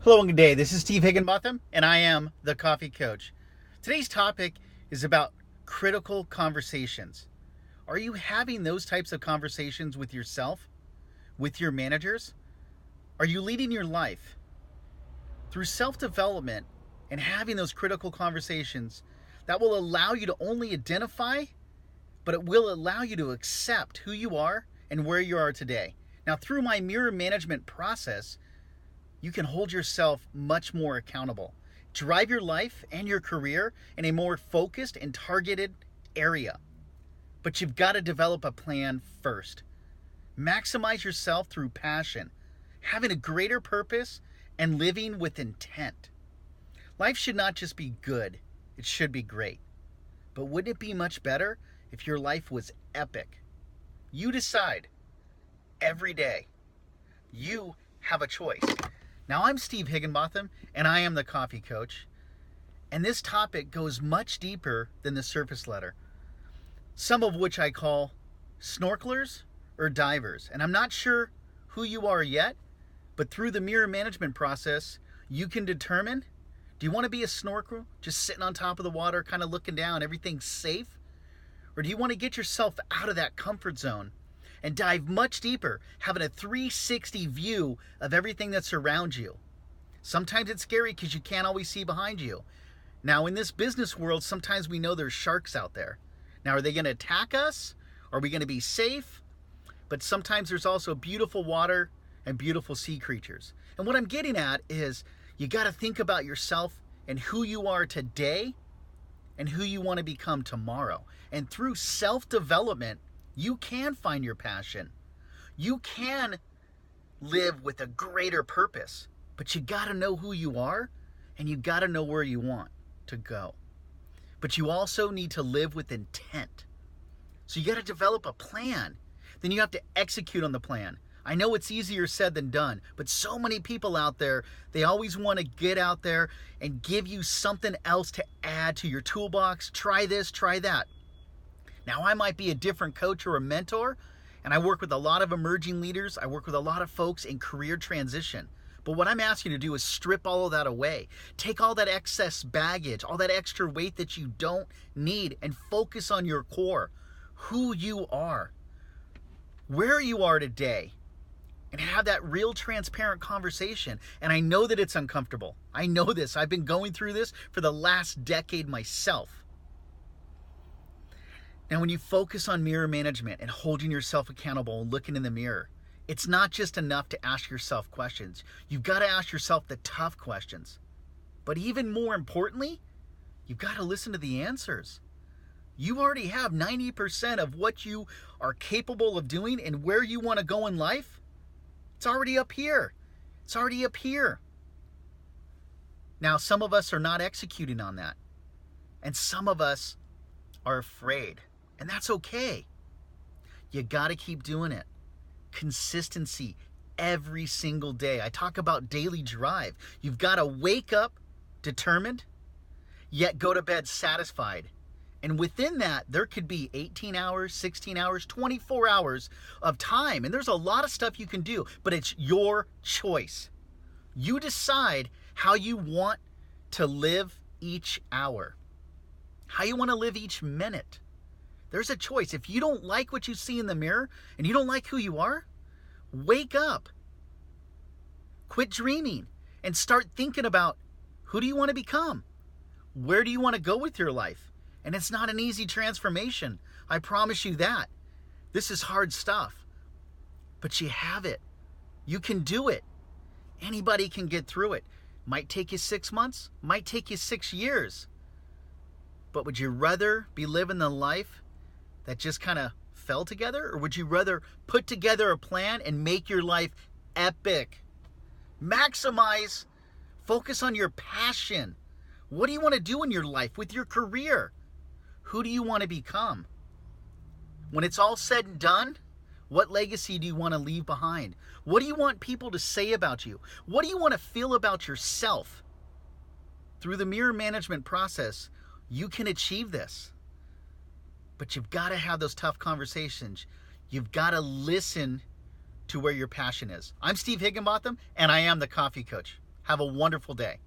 Hello and good day. This is Steve Higginbotham, and I am the Coffee Coach. Today's topic is about critical conversations. Are you having those types of conversations with yourself, with your managers? Are you leading your life? Through self-development and having those critical conversations, that will allow you to only identify, but it will allow you to accept who you are and where you are today. Now, through my mirror management process, you can hold yourself much more accountable. Drive your life and your career in a more focused and targeted area. But you've got to develop a plan first. Maximize yourself through passion, having a greater purpose, and living with intent. Life should not just be good, it should be great. But wouldn't it be much better if your life was epic? You decide every day. You have a choice. Now, I'm Steve Higginbotham, and I am the Coffee Coach. And this topic goes much deeper than the surface letter, some of which I call snorklers or divers. And I'm not sure who you are yet, but through the mirror management process, you can determine, do you want to be a snorkel, just sitting on top of the water, kind of looking down, everything's safe? Or do you want to get yourself out of that comfort zone and dive much deeper, having a 360 view of everything that's around you? Sometimes it's scary because you can't always see behind you. Now, in this business world, sometimes we know there's sharks out there. Now, are they going to attack us? Are we going to be safe? But sometimes there's also beautiful water and beautiful sea creatures. And what I'm getting at is you got to think about yourself and who you are today and who you want to become tomorrow. And through self-development, you can find your passion. You can live with a greater purpose, but you got to know who you are and you got to know where you want to go. But you also need to live with intent. So you got to develop a plan. Then you have to execute on the plan. I know it's easier said than done, but so many people out there, they always want to get out there and give you something else to add to your toolbox. Try this, try that. Now, I might be a different coach or a mentor, and I work with a lot of emerging leaders. I work with a lot of folks in career transition. But what I'm asking you to do is strip all of that away. Take all that excess baggage, all that extra weight that you don't need, and focus on your core, who you are, where you are today, and have that real transparent conversation. And I know that it's uncomfortable. I know this. I've been going through this for the last decade myself. Now, when you focus on mirror management and holding yourself accountable and looking in the mirror, it's not just enough to ask yourself questions. You've got to ask yourself the tough questions. But even more importantly, you've got to listen to the answers. You already have 90% of what you are capable of doing and where you want to go in life. It's already up here. It's already up here. Now, some of us are not executing on that. And some of us are afraid. And that's okay. You got to keep doing it. Consistency every single day. I talk about daily drive. You've got to wake up determined, yet go to bed satisfied. And within that, there could be 18 hours, 16 hours, 24 hours of time. And there's a lot of stuff you can do, but it's your choice. You decide how you want to live each hour, how you want to live each minute. There's a choice. If you don't like what you see in the mirror and you don't like who you are, wake up. Quit dreaming and start thinking about, who do you want to become? Where do you want to go with your life? And it's not an easy transformation. I promise you that. This is hard stuff. But you have it. You can do it. Anybody can get through it. Might take you 6 months, might take you 6 years. But would you rather be living the life that just kind of fell together? Or would you rather put together a plan and make your life epic? Maximize, focus on your passion. What do you want to do in your life with your career? Who do you want to become? When it's all said and done, what legacy do you want to leave behind? What do you want people to say about you? What do you want to feel about yourself? Through the mirror management process, you can achieve this. But you've got to have those tough conversations. You've got to listen to where your passion is. I'm Steve Higginbotham, and I am the Coffee Coach. Have a wonderful day.